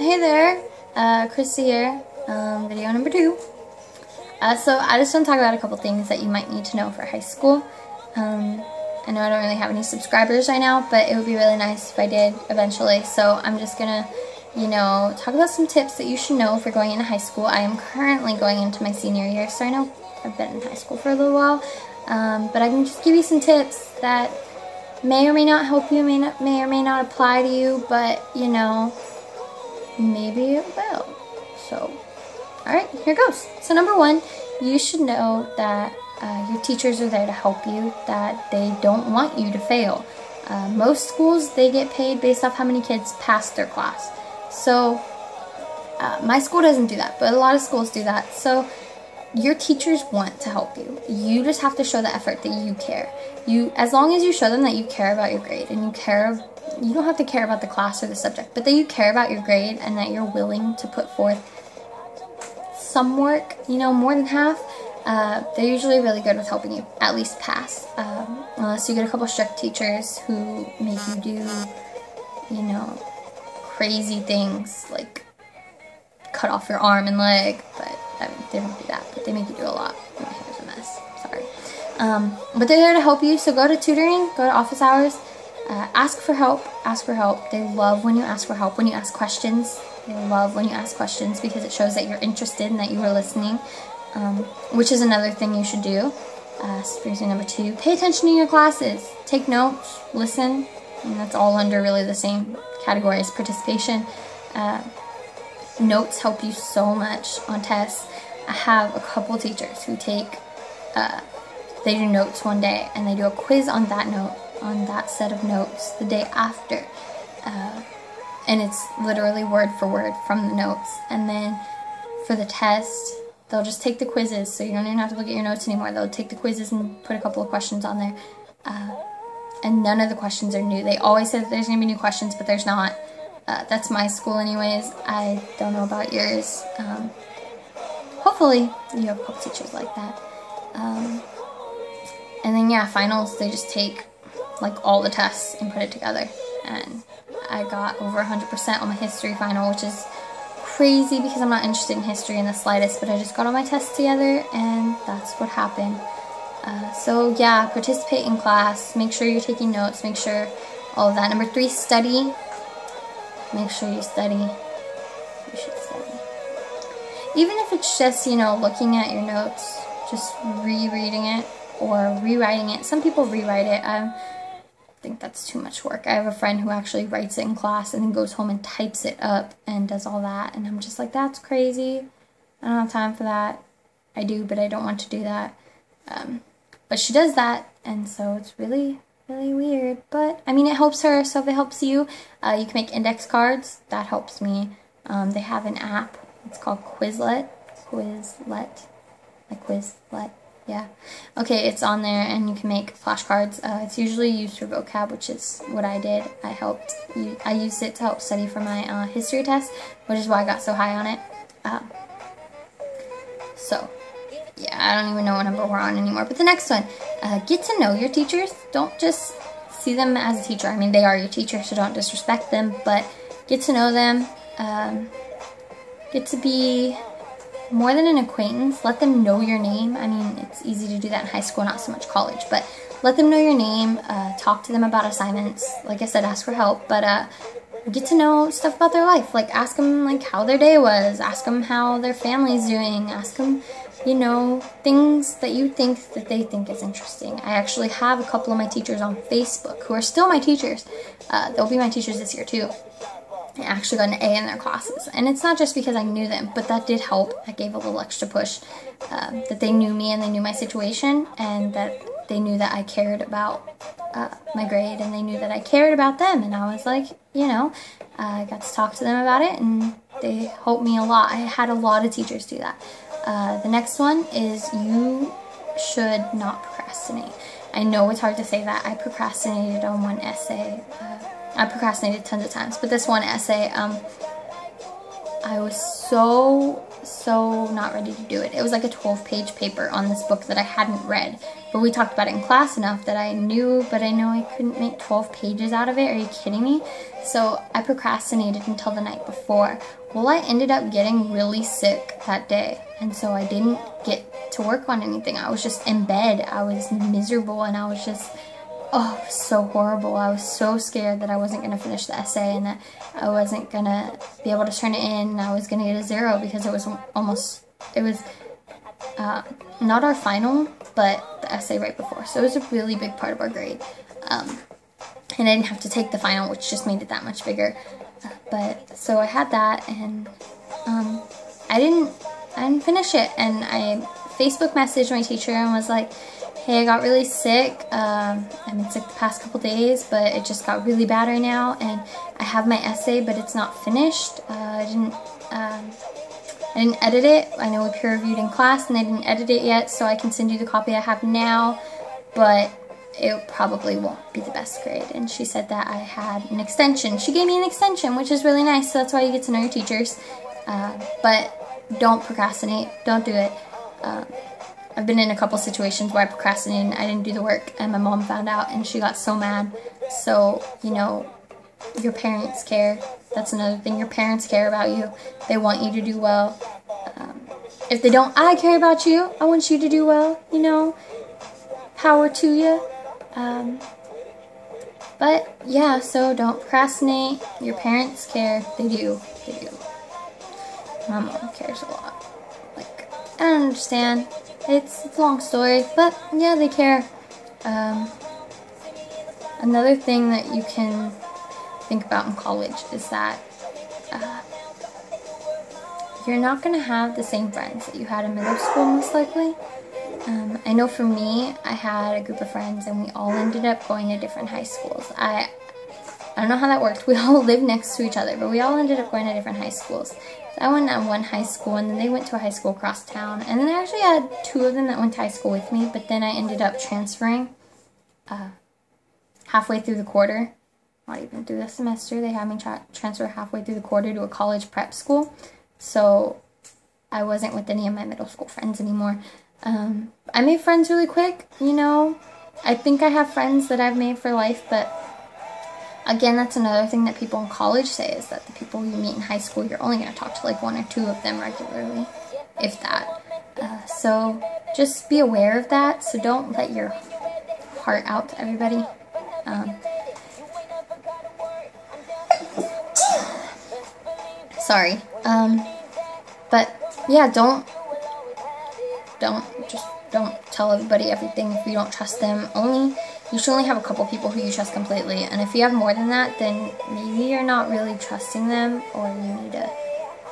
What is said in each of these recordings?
Hey there, Krista here, video number 2. So I just want to talk about a couple things that you might need to know for high school. I know I don't really have any subscribers right now, but it would be really nice if I did eventually. So I'm just gonna, talk about some tips that you should know for going into high school. I am currently going into my senior year, so I know I've been in high school for a little while, but I can just give you some tips that may or may not help you, may or may not apply to you, but maybe it will. So, alright, here goes. So number 1, you should know that your teachers are there to help you, that they don't want you to fail. Most schools, they get paid based off how many kids pass their class. So, my school doesn't do that, but a lot of schools do that. So, your teachers want to help you. You just have to show the effort that you care. As long as you show them that you care about your grade and you don't have to care about the class or the subject, but that you care about your grade and that you're willing to put forth some work, more than half, they're usually really good with helping you at least pass. Unless you get a couple strict teachers who make you do, crazy things like cut off your arm and leg, but they don't do that, but they make you do a lot. My hair's a mess, sorry. But they're there to help you, so go to tutoring, go to office hours, ask for help. They love when you ask for help, when you ask questions. They love when you ask questions because it shows that you're interested and that you are listening, which is another thing you should do. So brings me number 2, pay attention to your classes. Take notes, listen, and that's all under really the same category as participation. Notes help you so much on tests. I have a couple teachers who they do notes one day and they do a quiz on that note, on that set of notes the day after. And it's literally word for word from the notes. And then for the test, they'll just take the quizzes, so you don't even have to look at your notes anymore. They'll take the quizzes and put a couple of questions on there. And none of the questions are new. They always say that there's going to be new questions, but there's not. That's my school anyways. I don't know about yours. Hopefully you have a couple teachers like that. And then yeah, finals, they just take like all the tests and put it together. And I got over 100% on my history final, which is crazy because I'm not interested in history in the slightest, but I just got all my tests together and that's what happened. So yeah, participate in class, make sure you're taking notes, make sure all of that. Number 3, study. Make sure you study. You should study. Even if it's just, looking at your notes, just rereading it or rewriting it. Some people rewrite it. I think that's too much work. I have a friend who actually writes it in class and then goes home and types it up and does all that. And I'm just like, that's crazy. I don't have time for that. I do, but I don't want to do that. But she does that, and so it's really weird, but I mean it helps her. So if it helps you, you can make index cards. That helps me. They have an app, it's called Quizlet, like Quizlet, yeah. Okay, it's on there and you can make flashcards. It's usually used for vocab, which is what I did. I used it to help study for my history test, which is why I got so high on it. So yeah, I don't even know what number we're on anymore. But the next one, get to know your teachers. Don't just see them as a teacher. I mean, they are your teacher, so don't disrespect them. But get to know them. Get to be more than an acquaintance. Let them know your name. I mean, it's easy to do that in high school, not so much college. But let them know your name. Talk to them about assignments. Like I said, ask for help. But get to know stuff about their life. Like, ask them, how their day was. Ask them how their family's doing. Ask them, things that you think that they think is interesting. I actually have a couple of my teachers on Facebook who are still my teachers. They'll be my teachers this year too. I actually got an A in their classes. And it's not just because I knew them, but that did help. That gave a little extra push. That they knew me and they knew my situation, and that they knew that I cared about my grade, and they knew that I cared about them. And I was like, I got to talk to them about it, and they helped me a lot. I had a lot of teachers do that. The next one is you should not procrastinate. I know it's hard to say that. I procrastinated on one essay. I procrastinated tons of times, but this one essay, I was so so not ready to do it. It was like a 12-page paper on this book that I hadn't read, but we talked about it in class enough that I knew, but I know I couldn't make 12 pages out of it. Are you kidding me? So I procrastinated until the night before. Well, I ended up getting really sick that day, and so I didn't get to work on anything. I was just in bed. I was miserable, and I was just, oh, it was so horrible. I was so scared that I wasn't going to finish the essay and that I wasn't going to be able to turn it in, and I was going to get a 0 because it was not our final, but the essay right before. So it was a really big part of our grade. And I didn't have to take the final, which just made it that much bigger. So I had that, and I didn't finish it. And I Facebook messaged my teacher and was like, hey, I got really sick. I've been sick the past couple days, but it just got really bad right now, and I have my essay, but it's not finished. I didn't edit it. I know we peer reviewed in class, and I didn't edit it yet, so I can send you the copy I have now, but it probably won't be the best grade. And she said that I had an extension. She gave me an extension, which is really nice, so that's why you get to know your teachers. But don't procrastinate. Don't do it. I've been in a couple situations where I procrastinated and I didn't do the work, and my mom found out, and she got so mad. So, you know, your parents care. That's another thing. Your parents care about you. They want you to do well. If they don't, I care about you. I want you to do well, you know. Power to you. But yeah, so don't procrastinate. Your parents care. They do. They do. My mom cares a lot. Like, I don't understand. It's a long story, but yeah, they care. Another thing that you can think about in college is that you're not going to have the same friends that you had in middle school, most likely. I know for me, I had a group of friends, and we all ended up going to different high schools. I don't know how that worked. We all lived next to each other, but we all ended up going to different high schools. So I went to one high school, and then they went to a high school across town, and then I actually had 2 of them that went to high school with me, but then I ended up transferring halfway through the quarter. Not even through the semester. They had me transfer halfway through the quarter to a college prep school, so I wasn't with any of my middle school friends anymore. I made friends really quick, you know. I think I have friends that I've made for life, but again, that's another thing that people in college say, is that the people you meet in high school, you're only going to talk to like 1 or 2 of them regularly, if that. So just be aware of that. So don't let your heart out to everybody. Sorry. But yeah, don't tell everybody everything if you don't trust them. You should only have a couple people who you trust completely, and if you have more than that, then maybe you're not really trusting them, or you need to,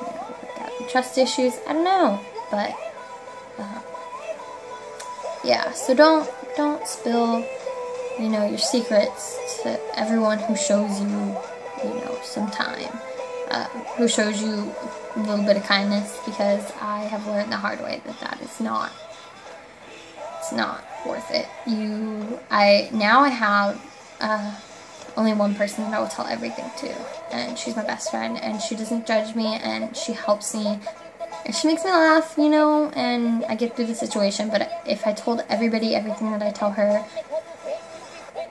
work out your trust issues. I don't know, but yeah. So don't spill, your secrets to everyone who shows you, some time, who shows you a little bit of kindness, because I have learned the hard way that is not. It's not worth it. I have only one person that I will tell everything to, and she's my best friend, and she doesn't judge me, and she helps me, and she makes me laugh, and I get through the situation. But if I told everybody everything that I tell her,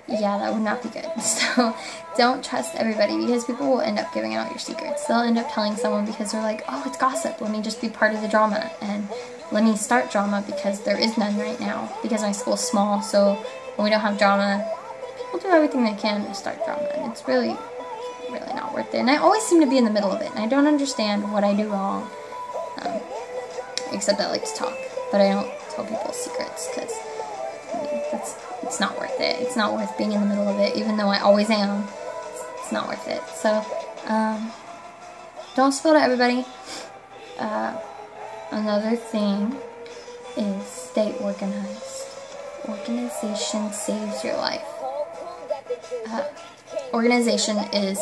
yeah, that would not be good. So don't trust everybody, because people will end up giving out your secrets. They'll end up telling someone because they're like, oh, it's gossip, let me just be part of the drama, and let me start drama, because there is none right now, because my school's small. So when we don't have drama, people do everything they can to start drama, and it's really, really not worth it. And I always seem to be in the middle of it, and I don't understand what I do wrong, except I like to talk, but I don't tell people secrets, because it's not worth it. It's not worth being in the middle of it, even though I always am. It's not worth it. So don't spill to everybody. Another thing is stay organized. Organization saves your life. Organization is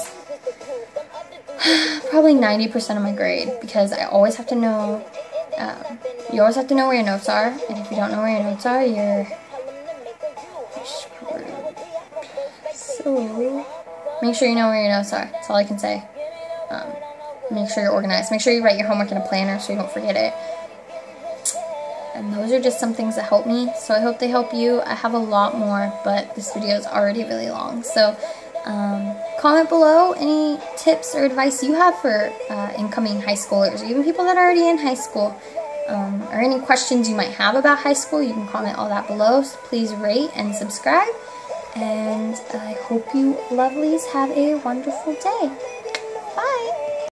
probably 90% of my grade, because I always have to know, you always have to know where your notes are, and if you don't know where your notes are, you're screwed. So make sure you know where your notes are. That's all I can say. make sure you're organized. Make sure you write your homework in a planner so you don't forget it. And those are just some things that help me, so I hope they help you. I have a lot more, but this video is already really long. So comment below any tips or advice you have for incoming high schoolers, or even people that are already in high school, or any questions you might have about high school. You can comment all that below. So please rate and subscribe, and I hope you lovelies have a wonderful day. Bye!